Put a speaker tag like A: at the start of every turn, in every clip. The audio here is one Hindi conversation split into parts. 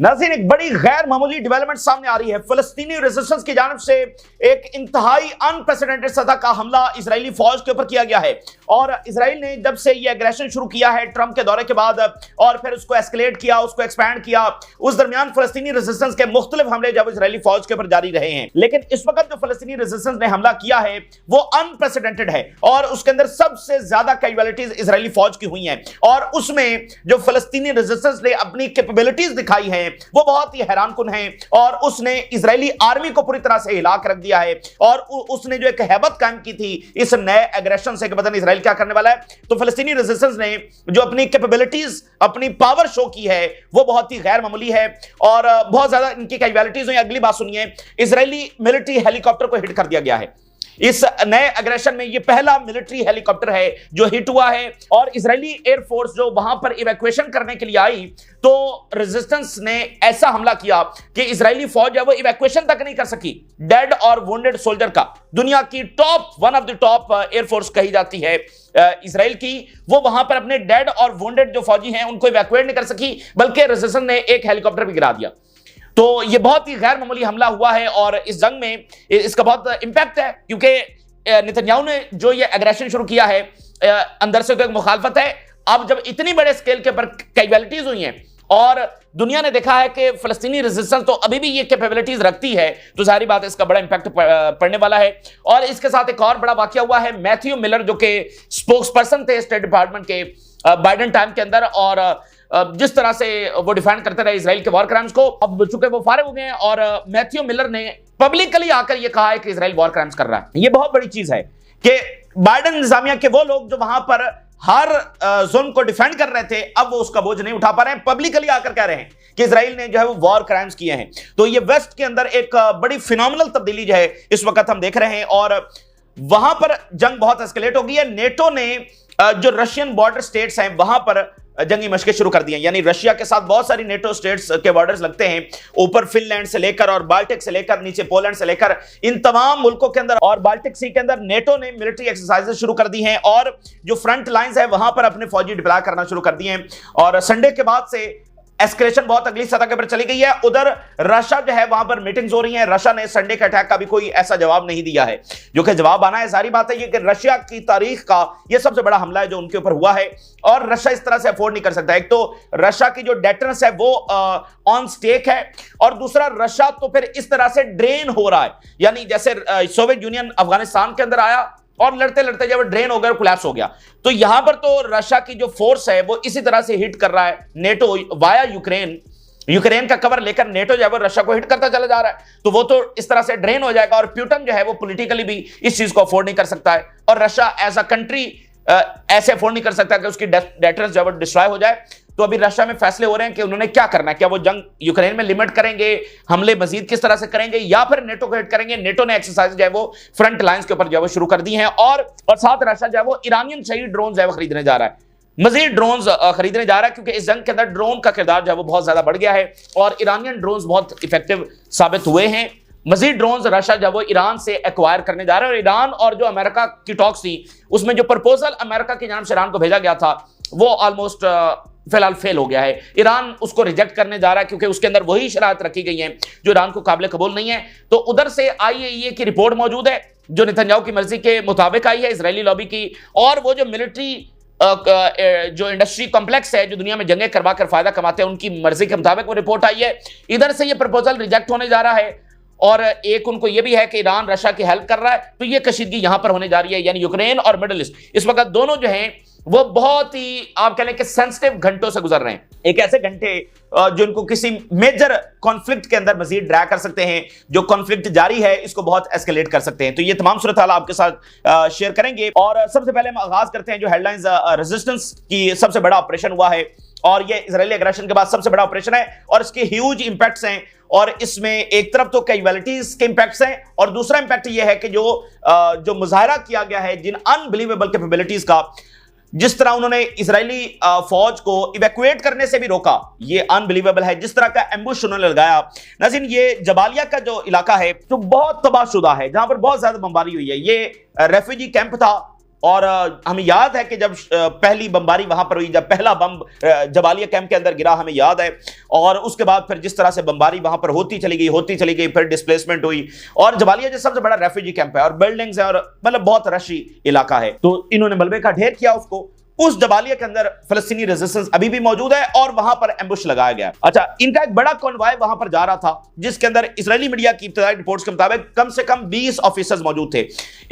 A: नाज़रीन, एक बड़ी गैर मामूली डेवलपमेंट सामने आ रही है। फिलिस्तीनी रेजिस्टेंस की जानिब से एक इंतहाई अनप्रेसिडेंटेड सतह का हमला इजरायली फौज के ऊपर किया गया है। और इजराइल ने जब से ये एग्रेशन शुरू किया है ट्रंप के दौरे के बाद, और फिर उसको एस्केलेट किया, उसको एक्सपैंड किया, उस दरमियान फिलिस्तीनी रेजिस्टेंस के मुख्तलिफ हमले जब इजरायली फौज के ऊपर जारी रहे हैं। लेकिन इस वक्त जो फिलिस्तीनी रेजिस्टेंस ने हमला किया है वो अनप्रेसिडेंटेड है और उसके अंदर सबसे ज्यादा कैजुअलिटीज इजरायली फौज की हुई हैं। और उसमें जो फिलिस्तीनी रेजिस्टेंस ने अपनी कैपेबिलिटीज दिखाई है वो बहुत ही हैरानकुन है। और उसने इजरायली आर्मी को पूरी तरह से हिला कर दिया है। और उसने जो एक हैबत कायम की थी इस नए एग्रेशन से कि पता नहीं इजराइल क्या करने वाला है, तो फिलिस्तीनी रेजिस्टेंस ने जो अपनी कैपेबिलिटीज, अपनी पावर शो की है वो बहुत ही गैर मामूली है और बहुत ज्यादा इनकी कैजुअलिटीज हुई। अगली बात सुनिए, इजरायली मिलिट्री हेलीकॉप्टर को हिट कर दिया गया है। इस नए अग्रेशन में यह पहला मिलिट्री हेलीकॉप्टर है जो हिट हुआ है। और इजरायली एयरफोर्स जो वहां पर इवैक्यूएशन करने के लिए आई, तो रेजिस्टेंस ने ऐसा हमला किया कि इजरायली फौज है वो इवैक्यूएशन तक नहीं कर सकी। डेड और वुंडेड सोल्जर का दुनिया की one of the top air force कही जाती है इजराइल की, वो वहां पर अपने डेड और वुंडेड जो फौजी हैं उनको इवैक्यूएट नहीं कर सकी, बल्कि रेजिस्टेंस ने एक हेलीकॉप्टर भी गिरा दिया। तो यह बहुत ही गैर मामूली हमला हुआ है और इस जंग में इसका बहुत इंपैक्ट है, क्योंकि नेतन्याहू ने जो ये एग्रेशन शुरू किया है अंदर से तो एक मुखालफत है। अब जब इतनी बड़े स्केल के ऊपर कैजुअलिटीज हुई हैं और दुनिया ने देखा है कि फिलिस्तीनी रेजिस्टेंस तो अभी भी ये कैपेबिलिटीज रखती है, तो सारी बात इसका बड़ा इंपैक्ट पड़ने वाला है। और इसके साथ एक और बड़ा वाकया हुआ है। मैथ्यू मिलर जो कि स्पोक्स पर्सन थे स्टेट डिपार्टमेंट के बाइडेन टाइम के अंदर, और जिस तरह से वो डिफेंड करते रहे इजराइल के वॉर क्राइम्स को, अब चूंकि वो फारिग हो गए हैं और मैथ्यू मिलर ने पब्लिकली आकर ये कहा है कि इजराइल वॉर क्राइम्स कर रहा है। ये बहुत बड़ी चीज है कि बाइडेन इंतजामिया के वो लोग जो वहां पर हर जोन को डिफेंड कर रहे थे, अब वो उसका बोझ नहीं उठा पा रहे हैं, पब्लिकली आकर कह रहे हैं कि इजराइल ने जो है वो वॉर क्राइम्स किए हैं। तो ये वेस्ट के अंदर एक बड़ी फिनोमिनल तब्दीली जो है इस वक्त हम देख रहे हैं और वहां पर जंग बहुत एस्केलेट हो गई है। नेटो ने जो रशियन बॉर्डर स्टेट्स हैं वहां पर जंगी मशकें शुरू कर दी हैं, यानी रशिया के साथ बहुत सारी नेटो स्टेट्स के बॉर्डर्स लगते हैं, ऊपर फिनलैंड से लेकर और बाल्टिक से लेकर नीचे पोलैंड से लेकर इन तमाम मुल्कों के अंदर और बाल्टिक सी के अंदर नेटो ने मिलिट्री एक्सरसाइजेस शुरू कर दी हैं और जो फ्रंट लाइंस है वहां पर अपने फौजी डिप्लॉय करना शुरू कर दिए हैं। और संडे के बाद से एस्केलेशन बहुत अगली सतह के ऊपर चली गई है। उधर रशिया जो है वहां पर मीटिंग्स हो रही हैं। रशिया ने संडे के अटैक का भी कोई ऐसा जवाब नहीं दिया है, जो कि जवाब आना है। सारी बात है ये कि रशिया की तारीख का यह सबसे बड़ा हमला है जो उनके ऊपर हुआ है और रशिया इस तरह से अफोर्ड नहीं कर सकता। एक तो रशिया की जो डेटरेंस है वो ऑन स्टेक है और दूसरा रशिया तो फिर इस तरह से ड्रेन हो रहा है, यानी जैसे सोवियत यूनियन अफगानिस्तान के अंदर आया और लड़ते लड़ते जब ड्रेन हो गया, कोलैप्स हो गया, तो यहां पर तो रशिया की जो फोर्स है वो इसी तरह से हिट कर रहा है नेटो वाया यूक्रेन का कवर लेकर नेटो जो है वो रशिया को हिट करता चला जा रहा है। तो वो तो इस तरह से ड्रेन हो जाएगा और प्यूटन जो है वो पॉलिटिकली भी इस चीज को अफोर्ड नहीं कर सकता है और रशिया एज अ कंट्री ऐसे अफोर्ड नहीं कर सकता कि उसकी डेटरेंस जो है वो डिस्ट्रॉय हो जाए। तो अभी रशिया में फैसले हो रहे हैं कि उन्होंने क्या करना है, क्या वो जंग यूक्रेन में लिमिट करेंगे, हमले मजीद किस तरह से करेंगे, या फिर नेटो को हिट करेंगे। नेटो ने एक्सरसाइज जो है वो फ्रंट लाइंस के ऊपर जो है वो शुरू कर दी हैं और साथ रशिया जो है वो ईरानियन शहीद ड्रोन जो है वो खरीदने जा रहा है, मजीद ड्रोन्स खरीदने जा रहा है, क्योंकि इस जंग के अंदर ड्रोन का किरदार जो है वो बहुत ज्यादा बढ़ गया है और ईरानियन ड्रोन्स बहुत इफेक्टिव साबित हुए हैं। मजीद ड्रोन्स रशिया जो है वो ईरान से एक्वायर करने जा रहा है और ईरान और जो अमेरिका की टॉक्स थी उसमें जो प्रपोजल अमेरिका की जानिब से ईरान को भेजा गया था वो ऑलमोस्ट फिलहाल फेल हो गया है। ईरान उसको रिजेक्ट करने जा रहा है क्योंकि उसके अंदर वही शरारत रखी गई हैं जो ईरान को काबिल कबूल नहीं है। तो उधर से आईएईए की रिपोर्ट मौजूद है जो नेतन्याहू की मर्जी के मुताबिक आई है, इजरायली लॉबी की, और वो जो मिलिट्री जो इंडस्ट्री कॉम्प्लेक्स है जो दुनिया में जंगें करवा कर फायदा कमाते हैं उनकी मर्जी के मुताबिक वो रिपोर्ट आई है। इधर से ये प्रपोजल रिजेक्ट होने जा रहा है और एक उनको ये भी है कि ईरान रशिया की हेल्प कर रहा है, तो ये कशीदगी यहां पर होने जा रही है, यानी यूक्रेन और मिडिल ईस्ट इस वक्त दोनों जो हैं वो बहुत ही आप कह लें कि सेंसिटिव घंटों से गुजर रहे हैं। एक ऐसे घंटे जो इनको किसी मेजर कॉन्फ्लिक्ट के अंदर मजीद ड्रैग कर सकते हैं, जो कॉन्फ्लिक्ट जारी है इसको बहुत एस्केलेट कर सकते हैं। तो ये तमाम सूरत हाल आपके साथ शेयर करेंगे और सबसे पहले हम आगाज करते हैं जो हेडलाइंस रेजिस्टेंस की सबसे बड़ा ऑपरेशन हुआ है और ये इजरायली एग्रेशन के बाद सबसे बड़ा ऑपरेशन है और इसके ह्यूज इंपैक्ट्स हैं। और इसमें एक तरफ तो कैजुअलिटीज के इंपैक्ट्स हैं और दूसरा इंपैक्ट ये है कि जो मुजाहरा किया गया है जिन अनबिलीवेबल कैपेबिलिटीज का, जिस तरह उन्होंने इजरायली फौज को इवैक्यूएट करने से भी रोका, ये अनबिलीवेबल है। जिस तरह का एम्बुश उन्होंने लगाया, नाज़रीन ये जबालिया का जो इलाका है जो बहुत तबाहशुदा है, जहां पर बहुत ज्यादा बमबारी हुई है, ये रेफ्यूजी कैंप था और हमें याद है कि जब पहली बमबारी वहां पर हुई, जब पहला बम जबालिया कैंप के अंदर गिरा, हमें याद है। और उसके बाद फिर जिस तरह से बमबारी वहां पर होती चली गई, फिर डिस्प्लेसमेंट हुई। और जबालिया जो सबसे बड़ा रेफ्यूजी कैंप है और बिल्डिंग्स है और मतलब बहुत रशी इलाका है, तो इन्होंने मलबे का ढेर किया उसको। उस जबालिया के अंदर फलस्तीनी रेजिस्टेंस अभी भी मौजूद है और वहां पर एम्बुश लगाया गया। अच्छा, इनका एक बड़ा कॉन्वॉय वहां पर जा रहा था, जिसके अंदर इजरायली मीडिया की इब्तदाई रिपोर्ट्स के मुताबिक कम से कम 20 ऑफिसर्स मौजूद थे।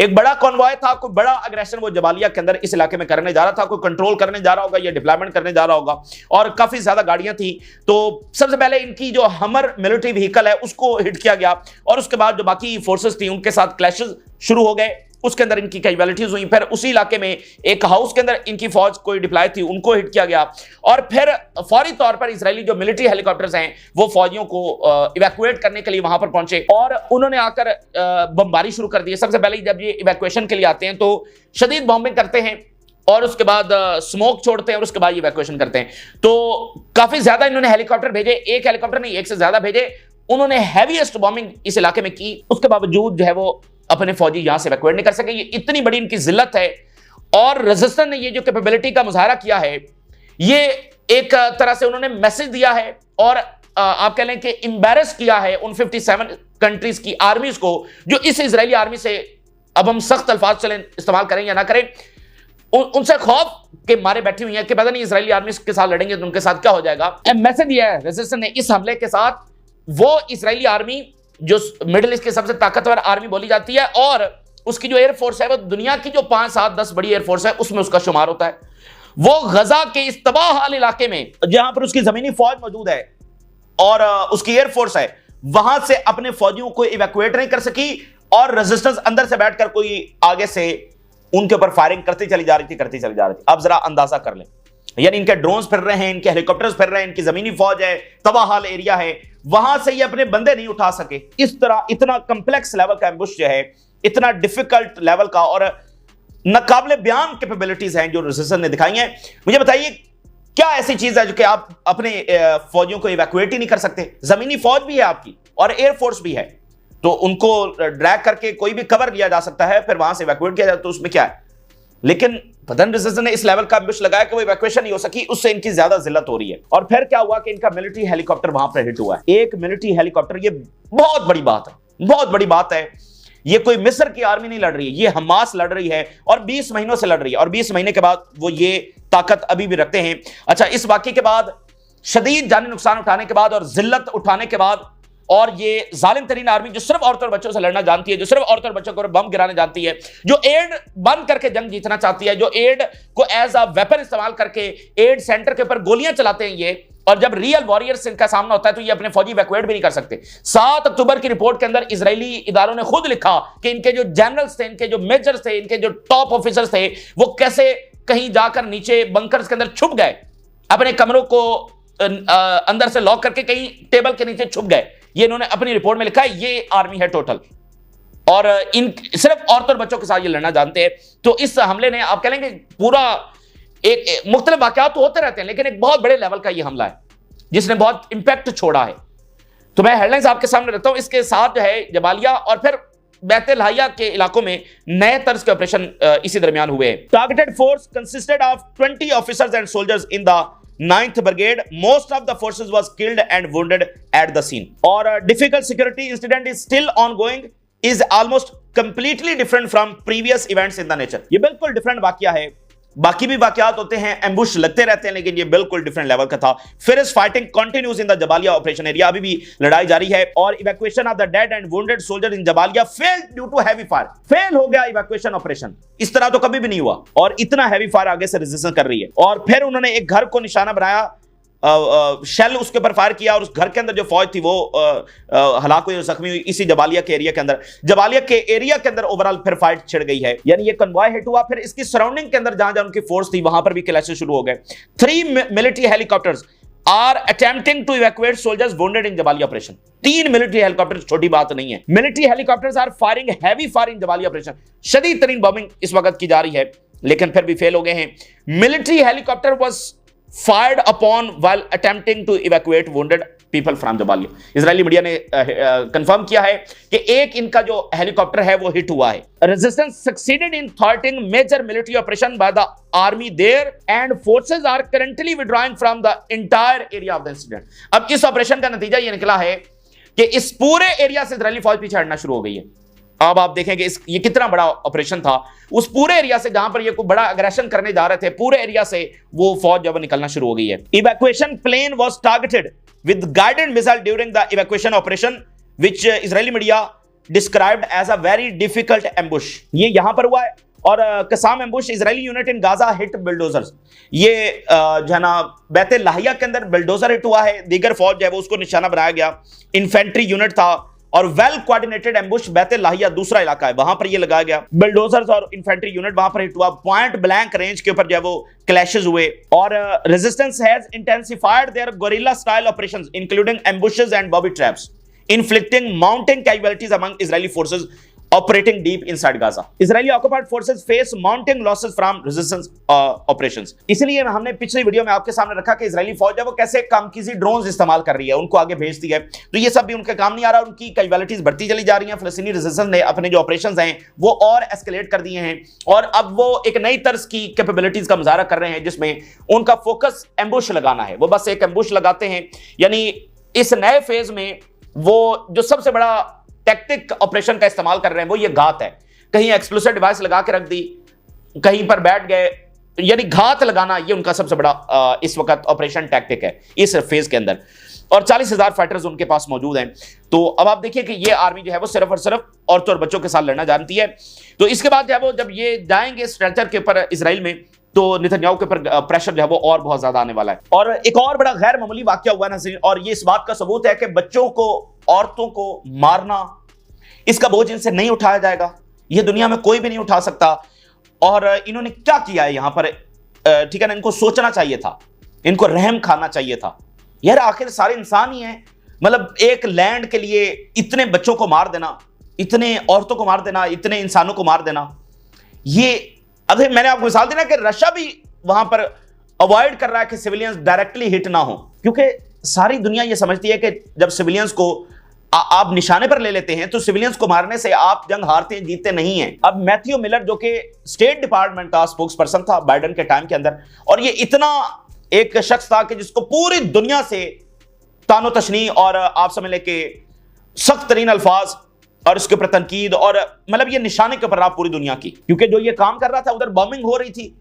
A: एक बड़ा कॉन्वॉय था, कोई बड़ा अग्रेशन वो जबालिया के अंदर इस इलाके में करने जा रहा था, कोई कंट्रोल करने जा रहा होगा या डिप्लॉयमेंट करने जा रहा होगा, और काफी ज्यादा गाड़ियां थी। तो सबसे पहले इनकी जो हमर मिलिट्री व्हीकल है उसको हिट किया गया, और उसके बाद जो बाकी फोर्सेस थी उनके साथ क्लैशेस शुरू हो गए, उसके अंदर इनकी कैजुअलिटीज हुई। फिर उसी इलाके में एक हाउस के अंदर इनकी फौज कोई डिप्लॉय थी, उनको हिट किया गया, और फिर फौरी तौर पर इजरायली जो मिलिट्री हेलीकॉप्टर्स हैं वो फौजियों को इवैक्यूएट करने के लिए वहां पर पहुंचे और उन्होंने आकर बमबारी शुरू कर दी। सबसे पहले जब ये इवैक्यूएशन के लिए आते हैं तो शदीद बॉम्बिंग करते हैं और उसके बाद स्मोक छोड़ते हैं और उसके बाद इवैक्यूएशन करते हैं। तो काफी ज्यादा इन्होंने हेलीकॉप्टर भेजे, एक हेलीकॉप्टर नहीं, एक से ज्यादा भेजे। उन्होंने हैवीएस्ट बॉम्बिंग इस इलाके में की, उसके बावजूद जो है वो अपने फौजी यहां से इवैक्यूएट नहीं कर सके। ये इतनी बड़ी इनकी जिल्लत है। और रेजिस्टेंस ने ये जो कैपेबिलिटी का मुजाहरा किया है, ये एक तरह से उन्होंने मैसेज दिया है और आप कह लें कि एम्बैरस किया है उन 57 कंट्रीज की आर्मीज को, जो इस इजरायली आर्मी से, अब हम सख्त अल्फाज चलें इस्तेमाल करें या ना करें, उनसे खौफ के मारे बैठी हुई है कि पता नहीं इजरायली आर्मी के साथ लड़ेंगे तो उनके साथ क्या हो जाएगा। मैसेज दिया है रेजिस्टेंस ने इस हमले के साथ। वो इजरायली आर्मी जो मिडिल ईस्ट की सबसे ताकतवर आर्मी बोली जाती है और उसकी जो एयरफोर्स है वो दुनिया की जो 5, 7, 10 बड़ी एयरफोर्स है उसमें उसका शुमार होता है। वो गजा के इस तबाह हाल इलाके में जहां पर उसकी जमीनी फौज मौजूद है और उसकी एयरफोर्स है, वहां से अपने फौजियों को इवैक्यूएट नहीं कर सकी और रेजिस्टेंस अंदर से बैठकर कोई आगे से उनके ऊपर फायरिंग करती चली जा रही थी। अब जरा अंदाजा कर लें, यानी इनके ड्रोन्स फिर रहे हैं, इनके हेलीकॉप्टर्स फिर रहे हैं, इनकी जमीनी फौज है, तबाहाल एरिया है, वहां से ये अपने बंदे नहीं उठा सके। इस तरह इतना कंप्लेक्स लेवल का एम्बुश जो है, इतना डिफिकल्ट लेवल का और नाकाबिले बयान कैपेबिलिटीज हैं जो रेजिस्टेंस ने दिखाई हैं। मुझे बताइए क्या ऐसी चीज है जो कि आप अपने फौजियों को इवैक्यूएट ही नहीं कर सकते? जमीनी फौज भी है आपकी और एयरफोर्स भी है, तो उनको ड्रैग करके कोई भी कवर लिया जा सकता है, फिर वहां से इवैक्यूएट किया जाए, तो उसमें क्या है। लेकिन पतन रेजिस्टेंस ने इस लेवल का एम्बुश लगाया कि वो इवैक्यूएशन नहीं हो सकी, उससे इनकी ज्यादा जिल्लत हो रही है। और फिर क्या हुआ कि इनका मिलिट्री हेलीकॉप्टर वहां पर हिट हुआ है। एक मिलिट्री हेलीकॉप्टर, ये बहुत बड़ी बात है, बहुत बड़ी बात है। ये कोई मिस्र की आर्मी नहीं लड़ रही है, ये हमास लड़ रही है और 20 महीनों से लड़ रही है, और 20 महीने के बाद वो ये ताकत अभी भी रखते हैं। अच्छा, इस वाकये के बाद, शदीद जानी नुकसान उठाने के बाद और जिल्लत उठाने के बाद, और ये जालिम तरीन आर्मी जो सिर्फ औरतों और बच्चों से लड़ना जानती है, जो सिर्फ औरतों और बच्चों को बम गिराने जानती है, जो एड बंद करके जंग जीतना चाहती है, जो एड को एज अ वेपन इस्तेमाल करके एड सेंटर के ऊपर गोलियां चलाते हैं ये, और जब रियल वॉरियर्स इनका सामना होता है तो ये अपने फौजी इवैक्यूएट भी नहीं कर सकते। 7 अक्टूबर की रिपोर्ट के अंदर इजरायली इदारों ने खुद लिखा कि इनके जो जनरल्स थे, इनके जो मेजर्स थे, इनके जो टॉप ऑफिसर्स थे, वो कैसे कहीं जाकर नीचे बंकर्स के अंदर छुप गए, अपने कमरों को अंदर से लॉक करके कहीं टेबल के नीचे छुप गए। ये इन्होंने अपनी रिपोर्ट में लिखा है। ये आर्मी है टोटल, और इन सिर्फ औरतों और बच्चों के साथ ये लड़ना जानते हैं। तो इस हमले ने, आप कह लेंगे, पूरा एक मुख्तलिफ वाकयात तो होते रहते हैं, लेकिन एक बहुत बड़े लेवल का ये हमला है जिसने बहुत इंपैक्ट छोड़ा है। तो मैं हेडलाइंस आपके सामने रखता हूं। इसके साथ जो है जबालिया और फिर बैतलहाया के इलाकों में नए तर्ज के ऑपरेशन इसी दरमियान हुए। Targeted force consisted of 20 officers and soldiers in the 9th Brigade. Most of the forces was killed and wounded at the scene. और difficult security incident is still ongoing, is almost completely different from previous events in the nature. ये बिल्कुल डिफरेंट वाकया है। बाकी भी वाकयात होते हैं, एम्बुश लगते रहते हैं, लेकिन ये बिल्कुल डिफरेंट लेवल का था। फिर fighting continues in the Jabalia operation area, अभी भी लड़ाई जारी है। और evacuation of the dead and wounded soldier in Jabalia failed due to heavy fire. Fail हो गया इवैक्यूएशन ऑपरेशन, इस तरह तो कभी भी नहीं हुआ, और इतना हैवी फायर आगे से रेजिस्टेंस कर रही है। और फिर उन्होंने एक घर को निशाना बनाया, शेल उसके ऊपर फायर किया, और उस घर के अंदर जो फौज थी वो हलाक हुई, जख्मी हुई इसी जबालिया के एरिया के अंदर। जबालिया के एरिया के अंदर ओवरऑल फिर फाइट छिड़ गई है, यानी ये कन्वॉय हिट हुआ। फिर इसकी सराउंडिंग के अंदर जहां जहां उनकी फोर्स थी वहां पर भी क्लैशेस शुरू हो गए। 3 military helicopters are attempting to evacuate soldiers wounded in Jabalia operation. 3 military helicopters छोटी बात नहीं है। Military helicopters are firing heavy fire in Jabalia operation. शदीद तरीन बॉम्बिंग इस वक्त की जा रही है, लेकिन फिर भी फेल हो गए हैं। Military helicopter was fired upon while attempting to evacuate wounded people from Jabalia. Israeli media ने कंफर्म किया है कि एक इनका जो हेलीकॉप्टर है वो हिट हुआ है। Resistance succeeded in thwarting major military operation by the army there and forces are currently withdrawing from the entire area of the incident. अब इस ऑपरेशन का नतीजा ये निकला है कि इस पूरे एरिया से इजरायली फौज पीछे हटना शुरू हो गई है। अब आप देखेंगे ये कितना बड़ा ऑपरेशन था। उस पूरे एरिया से जहां पर ये कोई बड़ा अग्रेशन करने जा रहे थे, पूरे एरिया से वो फौज जब निकलना शुरू हो गई है। Evacuation plane was targeted with guided missile during the evacuation operation which Israeli media described as a very difficult ambush. ये यहां पर हुआ है और Qassam ambush Israeli unit in Gaza hit bulldozers. ये जो है ना बैत लाहिया के अंदर बिल्डोजर हिट हुआ है, दीगर फौज जो है वो उसको निशाना बनाया गया। इन्फेंट्री यूनिट था और वेल कोऑर्डिनेटेड एम्बुश बैत लाहिया दूसरा इलाका है, वहां पर ये लगाया गया। बिल्डोजर्स और इन्फेंट्री यूनिट वहां पर हिट हुआ। पॉइंट ब्लैंक रेंज के ऊपर जो है वो क्लैशेस हुए और resistance has intensified their guerrilla style operations including ambushes and booby traps inflicting mounting casualties among Israeli forces operating deep inside Gaza. Israeli occupied forces face mounting losses from resistance operations. इसलिए हमने पिछली वीडियो में आपके सामने रखा कि इजरायली फौज है वो कैसे कामकीजी ड्रोन्स इस्तेमाल कर रही है, उनको आगे भेजती है। तो ये सब भी उनके काम नहीं आ रहा, उनकी कैजुअलिटीज बढ़ती चली जा रही हैं। फिलिस्तीनी रेजिस्टेंस ने अपने जो ऑपरेशंस हैं वो और एस्केलेट कर दिए हैं और अब वो एक नई तर्ज की कैपेबिलिटीज का मुजाहरा कर रहे हैं जिसमें उनका फोकस एम्बुश लगाना है। वो बस एक एम्बुश लगाते हैं, यानी इस नए फेज में वो जो सबसे बड़ा टैक्टिक ऑपरेशन का इस्तेमाल कर रहे हैं वो ये घात है। कहीं एक्सप्लोसिव डिवाइस लगा के रख दी, कहीं पर बैठ गए, यानी घात लगाना ये उनका सबसे बड़ा इस वक्त ऑपरेशन टैक्टिक है इस फेज के अंदर। और 40,000 फाइटर्स उनके पास मौजूद हैं। तो अब आप देखिए कि ये आर्मी जो है वो सिर्फ और सिर्फ औरतों और बच्चों के साथ लड़ना जानती है। तो इसके बाद जो है वो जब ये जाएंगे स्ट्रेचर के ऊपर इसराइल में, तो नेतन्याहू के ऊपर प्रेशर जो है वो और बहुत ज्यादा आने वाला है। और एक और बड़ा गैर मामूली वाकया हुआ नाज़रीन, और ये इस बात का सबूत है कि बच्चों को, औरतों को मारना, इसका बोझ इनसे नहीं उठाया जाएगा। ये दुनिया में कोई भी नहीं उठा सकता। और इन्होंने क्या किया है यहां पर, ठीक है ना, इनको सोचना चाहिए था, इनको रहम खाना चाहिए था। यार आखिर सारे इंसान ही हैं, मतलब एक लैंड के लिए इतने बच्चों को मार देना, इतने औरतों को मार देना, इतने इंसानों को मार देना। ये अभी मैंने आपको मिसाल दी ना कि रशिया भी वहां पर अवॉइड कर रहा है कि सिविलियंस डायरेक्टली हिट ना हो, क्योंकि सारी दुनिया ये समझती है कि जब सिविलियंस को आप निशाने पर ले लेते हैं तो सिविलियंस को मारने से आप जंग हारते हैं, जीतते नहीं हैं। अब मैथ्यू मिलर जो कि स्टेट डिपार्टमेंट का स्पोक्स पर्सन था बाइडेन के टाइम के अंदर, और ये इतना एक शख्स था कि जिसको पूरी दुनिया से तानो तशनी और आप समझ लें कि सख्त तरीन अल्फाज और इसके ऊपर तनकीद, और मतलब ये निशाने के ऊपर रहा पूरी दुनिया की, क्योंकि जो ये काम कर रहा था, उधर बॉम्बिंग हो रही थी,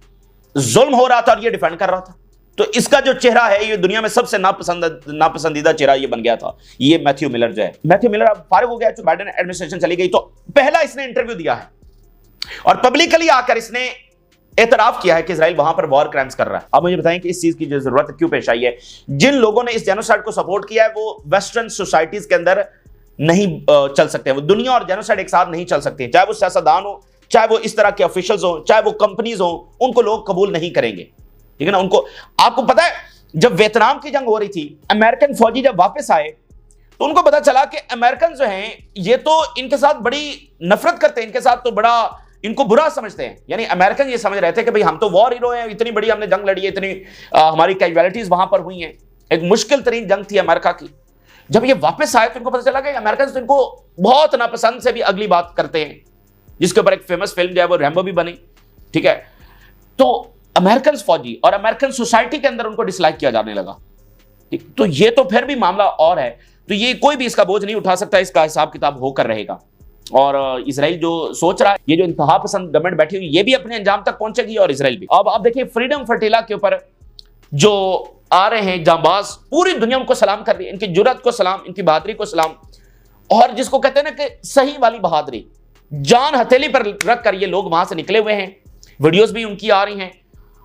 A: जुल्म हो रहा था और ये डिफेंड कर रहा था। तो इसका जो चेहरा है, ये दुनिया में सबसे नापसंदीदा चेहरा ये बन गया था, ये मैथ्यू मिलर जो है। मैथ्यू मिलर अब फारिग हो गया, तो बाइडेन एडमिनिस्ट्रेशन चली गई, तो पहला इसने इंटरव्यू दिया है और पब्लिकली आकर इसने एतराफ किया है कि इजराइल वहां पर वॉर क्राइम्स कर रहा है। अब मुझे बताएं कि इस चीज की जो जरूरत क्यों पेश आई है। जिन लोगों ने इस जेनोसाइड को सपोर्ट किया है वो वेस्टर्न सोसाइटीज के अंदर नहीं चल सकते, वो दुनिया और जेनोसाइड एक साथ नहीं चल सकते, चाहे वो सियासतदान हो, चाहे वो इस तरह के ऑफिशियल्स हो, चाहे वो कंपनीज हो, उनको लोग कबूल नहीं करेंगे, ठीक है ना। उनको, आपको पता है जब वियतनाम की जंग हो रही थी, अमेरिकन फौजी जब वापस आए तो उनको पता चला कि अमेरिकन जो हैं ये तो इनके साथ बड़ी नफरत करते हैं, इनके साथ तो बड़ा इनको बुरा समझते हैं। यानी अमेरिकन ये समझ रहे थे कि भाई हम तो वॉर हीरो हैं, इतनी बड़ी हमने जंग लड़ी है, इतनी हमारी कैजुअलिटीज वहां पर हुई हैं, एक मुश्किल तरीन जंग थी अमेरिका की। जब ये वापस आए तो इनको पता चला कि अमेरिकन तो इनको बहुत नापसंद से भी अगली बात करते हैं, जिसके ऊपर एक फेमस फिल्म जो है वो रैम्बो भी बनी, ठीक है। तो अमेरिकन फौजी और अमेरिकन सोसाइटी के अंदर उनको डिसलाइक किया जाने लगा, ठीक। तो ये तो फिर भी मामला और है। तो ये कोई भी इसका बोझ नहीं उठा सकता, इसका हिसाब किताब होकर रहेगा। और इजराइल जो सोच रहा है, ये जो इंतहा पसंद गवर्नमेंट बैठी हुई, ये भी अपने अंजाम तक पहुंचेगी और इजराइल भी। अब आप देखिए फ्रीडम फर्टिला के ऊपर जो आ रहे हैं जांबाज, पूरी दुनिया उनको सलाम कर रही है, इनकी जुर्रत को सलाम, इनकी बहादुरी को सलाम। और जिसको कहते हैं ना कि सही वाली बहादुरी, जान हथेली पर रख कर ये लोग वहां से निकले हुए हैं। वीडियोस भी उनकी आ रही हैं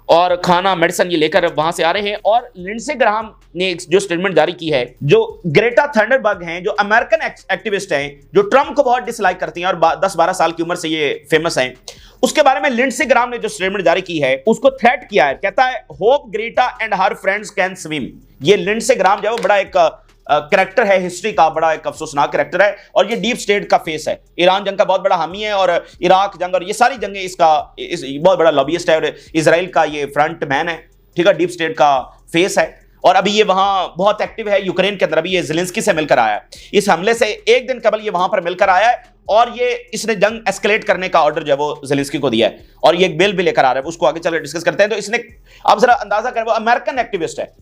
A: और खाना मेडिसिन ये लेकर वहां से आ रहे हैं। और लिंडसे ग्राहम ने जो स्टेटमेंट जारी की है, जो ग्रेटा थंडरबर्ग हैं, जो अमेरिकन एक्टिविस्ट हैं, जो ट्रंप को बहुत डिसलाइक करती हैं और 10-12 साल की उम्र से ये फेमस हैं, उसके बारे में लिंडसे ग्राहम ने जो स्टेटमेंट जारी की है उसको थ्रेट किया है। कहता है hope Greta and her friends can swim. ये लिंडसे ग्राहम जो है वो बड़ा एक कैरेक्टर है, हिस्ट्री का बड़ा एक अफसोसनाक कैरेक्टर है और ये डीप स्टेट का फेस है। ईरान जंग का बहुत बड़ा हामी है और इराक जंग और ये सारी जंगें इसका बहुत बड़ा लॉबियस्ट है और इजराइल का ये फ्रंट मैन है, ठीक है, डीप स्टेट का फेस है। और अभी ये वहां बहुत एक्टिव है यूक्रेन के अंदर। अभी ये ज़ेलेंस्की से मिलकर आया है, इस हमले से एक दिन कबल ये वहां पर मिलकर आया है और ये इसने जंग एस्केलेट करने का ऑर्डर जो है वो ज़ेलेंस्की को दिया है और ये एक बिल भी लेकर आ रहा है, उसको आगे चलकर डिस्कस करते हैं। तो इसने, आप जरा अंदाजा करें, वो अमेरिकन एक्टिविस्ट है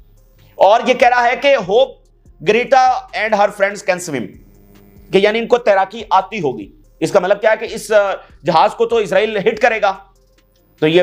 A: और ये कह रहा है कि hope Greta and her friends can swim, कि यानी इनको तैराकी आती होगी। इसका मतलब क्या है कि इस जहाज को तो इजराइल हिट करेगा तो ये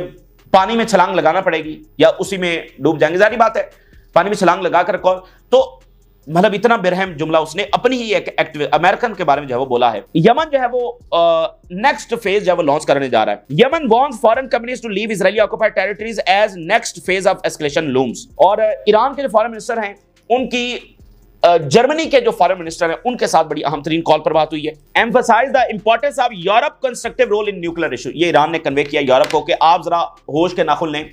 A: पानी में छलांग लगाना पड़ेगी या उसी में डूब जाएंगे, जारी बात है। पानी में छलांग लगाकर कौन, तो मतलब इतना बेरहम जुमला उसने अपनी ही एक एक्टिविस्ट अमेरिकन के बारे में जो है वो बोला है। यमन जो है वो नेक्स्ट फेज जो है वो लॉन्च करने जा रहा है। Yemen wants foreign companies to leave Israeli occupied territories as next phase of escalation looms. और ईरान के जो फॉरेन मिनिस्टर हैं उनकी जर्मनी के जो फॉरेन मिनिस्टर हैं उनके साथ बड़ी अहम तरीन कॉल पर बात हुई है। Emphasize the importance of Europe constructive role in nuclear issue. ये ईरान ने कन्वे किया यूरोप को कि आप जरा होश के नाखुन लें,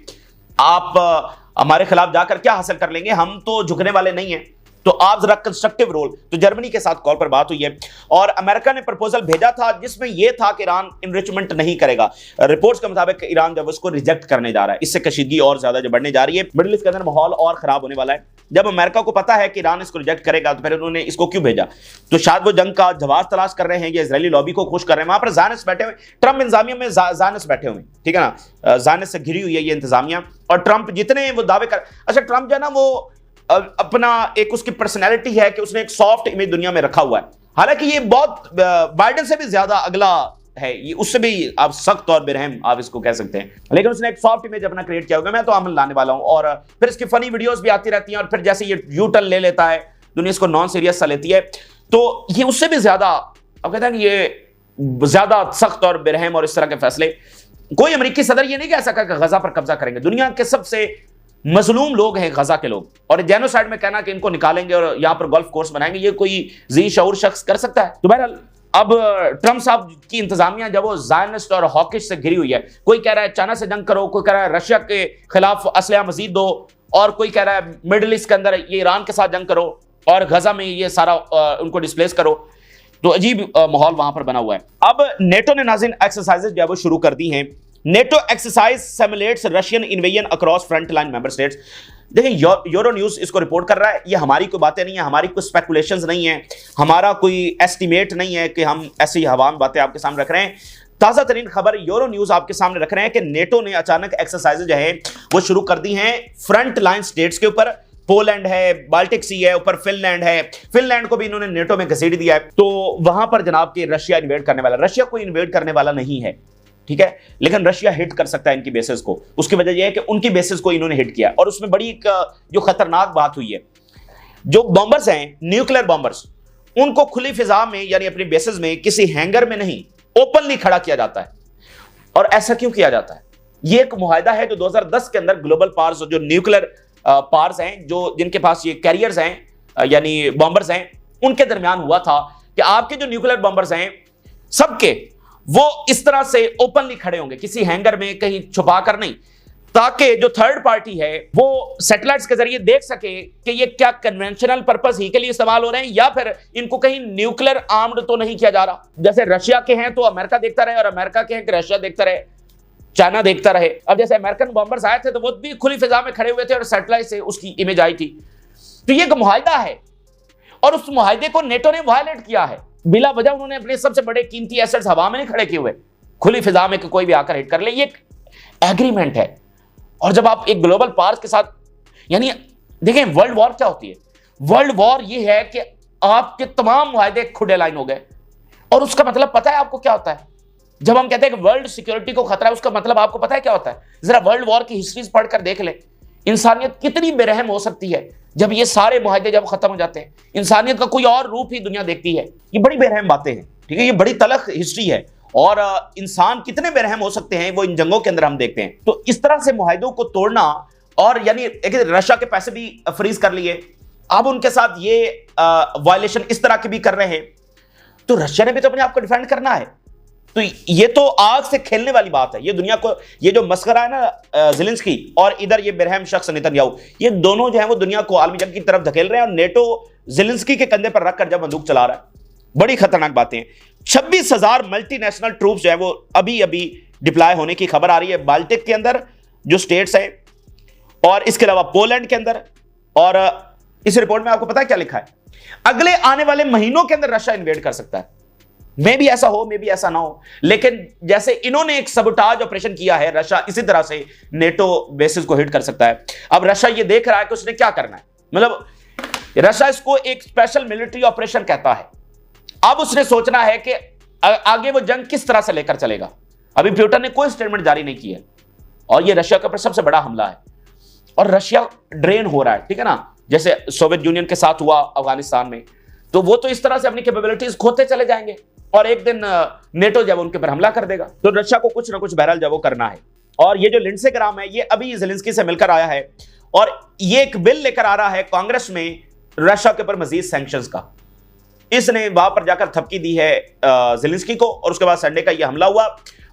A: आप हमारे खिलाफ जाकर क्या हासिल कर लेंगे, हम तो झुकने वाले नहीं हैं, तो आप जरा कंस्ट्रक्टिव रोल। तो जर्मनी के साथ कॉल पर बात हुई है और अमेरिका ने प्रपोजल भेजा था जिसमें यह था कि ईरान इनरिचमेंट नहीं करेगा। रिपोर्ट्स के मुताबिक ईरान जब उसको रिजेक्ट करने जा रहा है, इससे कशीदगी और ज्यादा जो बढ़ने जा रही है, मिडिल ईस्ट के अंदर माहौल और खराब होने वाला है। जब अमेरिका को पता है कि ईरान इसको रिजेक्ट करेगा तो फिर उन्होंने इसको क्यों भेजा, तो शायद वो जंग का जवाब तलाश कर रहे हैं या इजरायली लॉबी को खुश कर रहे हैं। वहां पर ज़ायनिस्ट बैठे हुए, ट्रंप इंतजामिया में ज़ायनिस्ट बैठे हुए, ठीक है ना, ज़ायनिस्ट से घिरी हुई है ये इंतजामिया। और ट्रंप जितने वो दावे कर, अच्छा ट्रंप जो है ना वो अपना एक उसकी पर्सनैलिटी है कि उसने एक सॉफ्ट इमेज दुनिया में रखा हुआ है, हालांकि ये बहुत बाइडेन से भी ज्यादा अगला है, ये उससे भी आप सख्त और बेरहम आप इसको कह सकते हैं, लेकिन उसने एक सॉफ्ट इमेज अपना क्रिएट किया होगा, मैं तो अमल लाने वाला हूं। और फिर इसकी फनी वीडियोस भी आती रहती हैं और फिर जैसे ये यू टर्न ले लेता है, दुनिया इसको नॉन सीरियस सा लेती है, तो ये उससे भी ज्यादा अब कहते हैं कि ये ज्यादा सख्त और बेरहम और इस तरह के फैसले। कोई अमेरिकी सदर ये नहीं कह सका कि गजा पर कब्जा करेंगे। दुनिया के सबसे मजलूम लोग हैं गजा के लोग, और जेनोसाइड में कहना कि इनको निकालेंगे और यहां पर गोल्फ कोर्स बनाएंगे, ये कोई जी शऊर शख्स कर सकता है? तो बहरहाल अब ट्रंप साहब की इंतजामिया जब वो ज़ायनिस्ट और हॉकिश से घिरी हुई है, कोई कह रहा है चाइना से जंग करो, कोई कह रहा है रशिया के खिलाफ असलहा मजीद दो, और कोई कह रहा है मिडिल ईस्ट के अंदर ये ईरान के साथ जंग करो और गजा में ये सारा उनको डिस्प्लेस करो, तो अजीब माहौल वहां पर बना हुआ है। अब नेटो ने नाज़रीन एक्सरसाइजेज जो है वो शुरू कर दी हैं। NATO exercise simulates Russian invasion across front line member states. देखिए यूरो न्यूज इसको रिपोर्ट कर रहा है, ये हमारी कोई बातें नहीं है, हमारी कोई स्पेकुलेशंस नहीं है, हमारा कोई एस्टिमेट नहीं है कि हम ऐसी हवा में बातें आपके सामने रख रहे हैं। ताज़ा तरीन खबर यूरो न्यूज आपके सामने रख रहे हैं कि नेटो ने अचानक एक्सरसाइजेज जो है वो शुरू कर दी हैं फ्रंट लाइन स्टेट्स के ऊपर। पोलैंड है, बाल्टिक सी है, ऊपर फिनलैंड है, फिनलैंड को भी इन्होंने नेटो में घसीट दिया है। तो वहां पर जनाब के रशिया इन्वेड करने वाला, रशिया कोई इन्वेड करने वाला नहीं है, ठीक है, लेकिन रशिया हिट कर सकता है इनकी बेसिस को। उसकी वजह यह है कि उनकी बेसिस को इन्होंने हिट किया, और उसमें बड़ी एक जो खतरनाक बात हुई है, जो बॉम्बर्स हैं न्यूक्लियर बॉम्बर्स, उनको खुली फिजा में यानी अपनी बेसिस में किसी हैंगर में नहीं, ओपनली खड़ा किया जाता है। और ऐसा क्यों किया जाता है? यह एक मुआहदा है जो 2010 के अंदर ग्लोबल पावर्स, जो न्यूक्लियर पावर्स हैं, जो जिनके पास ये कैरियर्स हैं यानी बॉम्बर्स हैं, उनके दरमियान हुआ था कि आपके जो न्यूक्लियर बॉम्बर्स हैं सबके वो इस तरह से ओपनली खड़े होंगे, किसी हैंगर में कहीं छुपा कर नहीं, ताकि जो थर्ड पार्टी है वो सैटेलाइट्स के जरिए देख सके कि ये क्या कन्वेंशनल पर्पस ही के लिए इस्तेमाल हो रहे हैं या फिर इनको कहीं न्यूक्लियर आर्म्ड तो नहीं किया जा रहा। जैसे रशिया के हैं तो अमेरिका देखता रहे, और अमेरिका के हैं कि रशिया देखता रहे, चाइना देखता रहे। अब जैसे अमेरिकन बॉम्बर्स आए थे तो वो भी खुली फिजा में खड़े हुए थे और सैटेलाइट से उसकी इमेज आई थी। तो ये एक मुआहदा है और उस मुआहदे को नेटो ने वायलेट किया है। बिला वजह उन्होंने अपने सबसे बड़े कीमती एसेट्स हवा में नहीं खड़े किए हुए, खुली फिजा में कोई भी आकर हिट कर ले। ये एक एग्रीमेंट है, और जब आप एक ग्लोबल पावर्स के साथ, यानी देखें वर्ल्ड वॉर क्या होती है, वर्ल्ड वॉर ये है कि आपके तमाम मुआहदे खुले लाइन हो गए। और उसका मतलब पता है आपको क्या होता है? जब हम कहते हैं कि वर्ल्ड सिक्योरिटी को खतरा है, उसका मतलब आपको पता है क्या होता है? जरा वर्ल्ड वॉर की हिस्ट्रीज पढ़कर देख ले, इंसानियत कितनी बेरहम हो सकती है जब ये सारे मुआहदे जब खत्म हो जाते हैं। इंसानियत का कोई और रूप ही दुनिया देखती है। ये बड़ी बेरहम बातें हैं, ठीक है, ये बड़ी तलख हिस्ट्री है, और इंसान कितने बेरहम हो सकते हैं वो इन जंगों के अंदर हम देखते हैं। तो इस तरह से मुआहदों को तोड़ना, और यानी रशिया के पैसे भी फ्रीज कर लिए, अब उनके साथ ये वायलेशन इस तरह के भी कर रहे हैं, तो रशिया ने भी तो अपने आप को डिफेंड करना है। तो ये तो आग से खेलने वाली बात है। ये दुनिया को, ये जो मस्करा है ना ज़ेलेंस्की और इधर ये बेरहम शख्स नेतन्याहू, ये दोनों जो है वो दुनिया को आलमी जंग की तरफ धकेल रहे हैं, और नेटो ज़ेलेंस्की के कंधे पर रखकर जब बंदूक चला रहा है। बड़ी खतरनाक बातें हैं। 26,000 मल्टीनेशनल ट्रूप्स जो है वो अभी अभी डिप्लॉय होने की खबर आ रही है बाल्टिक के अंदर जो स्टेट्स हैं, और इसके अलावा पोलैंड के अंदर, और इस रिपोर्ट में आपको पता है क्या लिखा है? अगले आने वाले महीनों के अंदर रशिया इन्वेड कर सकता है। मे भी ऐसा हो, मे भी ऐसा ना हो, लेकिन जैसे इन्होंने एक सबोटाज ऑपरेशन किया है, रशिया इसी तरह से नेटो बेसिस को हिट कर सकता है। अब रशिया ये देख रहा है कि उसने क्या करना है, मतलब रशिया इसको एक स्पेशल मिलिट्री ऑपरेशन कहता है। अब उसने सोचना है कि आगे वो जंग किस तरह से लेकर चलेगा। अभी पुतिन ने कोई स्टेटमेंट जारी नहीं की है और ये रशिया के ऊपर सबसे बड़ा हमला है और रशिया ड्रेन हो रहा है, ठीक है ना, जैसे सोवियत यूनियन के साथ हुआ अफगानिस्तान में। तो वो तो इस तरह से अपनी कैपेबिलिटीज खोते चले जाएंगे और एक दिन नेटो जब उनके ऊपर हमला कर देगा। तो रशिया को कुछ ना कुछ बहरहाल जब वो करना है। और ये जो लिंडसे ग्राम है, ये अभी ज़ेलेंस्की से मिलकर आया है और ये एक बिल लेकर आ रहा है कांग्रेस में रशिया के ऊपर मजीद सैंक्शंस का। इसने वहां पर जाकर थपकी दी है ज़ेलेंस्की को और उसके बाद संडे का ये हमला हुआ।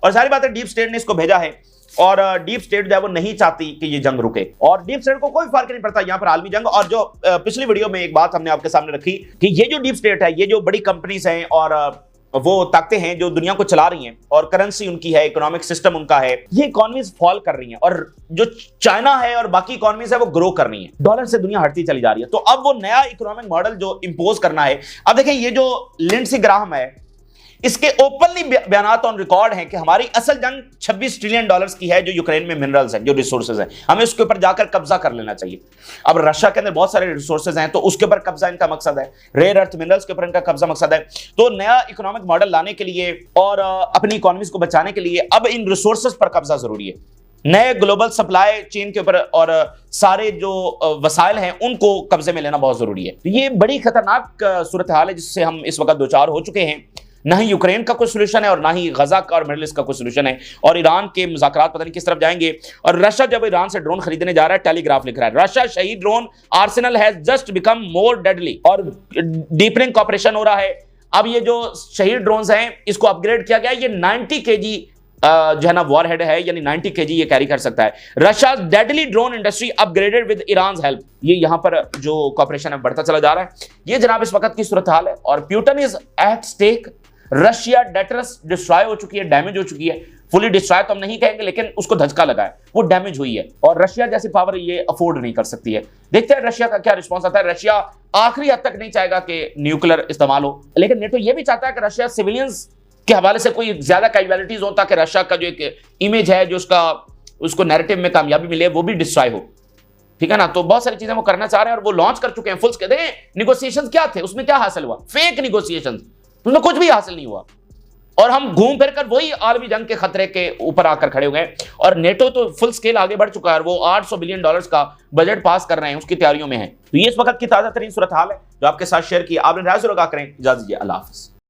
A: और सारी बात है, डीप स्टेट ने इसको भेजा है और डीप स्टेट जो है वो नहीं चाहती कि ये जंग रुके और डीप स्टेट को कोई फर्क नहीं पड़ता यहां पर आलमी जंग। और जो पिछली वीडियो में एक बात हमने आपके सामने रखी कि ये जो डीप स्टेट है, ये जो बड़ी कंपनीज हैं और वो ताकतें हैं जो दुनिया को चला रही हैं और करेंसी उनकी है, इकोनॉमिक सिस्टम उनका है, ये इकोनॉमीज फॉल कर रही हैं और जो चाइना है और बाकी इकोनॉमीज है वो ग्रो कर रही हैं। डॉलर से दुनिया हटती चली जा रही है। तो अब वो नया इकोनॉमिक मॉडल जो इंपोज करना है, अब देखें ये जो लिंडसे ग्राहम है, इसके ओपनली बयानात ऑन रिकॉर्ड हैं कि हमारी असल जंग 26 ट्रिलियन डॉलर्स की है, जो यूक्रेन में मिनरल्स हैं, जो रिसोर्सेज हैं, हमें उसके ऊपर जाकर कब्जा कर लेना चाहिए। अब रशिया के अंदर बहुत सारे रिसोर्सेज हैं तो उसके ऊपर कब्जा इनका मकसद है, रेयर अर्थ मिनरल्स के ऊपर इनका कब्जा मकसद है। तो नया इकोनॉमिक मॉडल लाने के लिए और अपनी इकोनॉमीज को बचाने के लिए अब इन रिसोर्सेज पर कब्जा जरूरी है। नए ग्लोबल सप्लाई चेन के ऊपर और सारे जो वसाइल हैं उनको कब्जे में लेना बहुत जरूरी है। तो ये बड़ी खतरनाक सूरत हाल है जिससे हम इस वक्त दो चार हो चुके हैं। ना ही यूक्रेन का कोई सोल्यूशन है और ना ही गजा का और मिडल ईस्ट का कोई सोल्यूशन है और ईरान के मुज़ाकरात पता नहीं किस तरफ जाएंगे। और रशिया जब ईरान से ड्रोन खरीदने जा रहा है, टेलीग्राफ लिख रहा है, रशिया शहीद drone Arsenal has just become more deadly और डीपनिंग कॉपरेशन हो रहा है। अब ये जो शहीद ड्रोन्स हैं इसको अपग्रेड किया गया, ये 90 kg जो है ना वॉरहेड है, यानी 90 kg ये कैरी कर सकता है। Russia deadly drone industry upgraded with Iran help. ये यहां पर जो कॉपरेशन है बढ़ता चला जा रहा है। ये जनाब इस वक्त की सूरत हाल है और Putin is at stake. Russia deterrence destroy हो चुकी है, डैमेज हो चुकी है। फुली डिस्ट्रॉय तो हम नहीं कहेंगे, लेकिन उसको धचका लगा है, वो डैमेज हुई है और रशिया जैसी पावर ये अफोर्ड नहीं कर सकती है। देखते हैं रशिया का क्या रिस्पॉन्स आता है। रशिया आखिरी हद तक नहीं चाहेगा कि न्यूक्लियर इस्तेमाल हो, लेकिन नेटो ये भी चाहता है कि रशिया सिविलियंस के हवाले से कोई ज्यादा कैजुअलिटीज हो ताकि रशिया का जो एक इमेज है, जो उसको नैरेटिव में कामयाबी मिले, वो भी डिस्ट्रॉय हो, ठीक है ना। तो बहुत सारी चीजें वो करना चाह रहे हैं और वो लॉन्च कर चुके हैं फुल स्केल। निगोसिएशंस क्या थे, उसमें क्या हासिल हुआ? फेक निगोसिएशंस, उसमें कुछ भी हासिल नहीं हुआ और हम घूम फिर कर वही आलमी जंग के खतरे के ऊपर आकर खड़े हो गए। और नेटो तो फुल स्केल आगे बढ़ चुका है और वो $800 बिलियन का बजट पास कर रहे हैं, उसकी तैयारियों में है। तो ये इस वक्त की ताजा तरीन सूरत हाल है जो आपके साथ शेयर की। आपने राय जरूर करें। इजाजत दीजिए, अल्लाह हाफिज।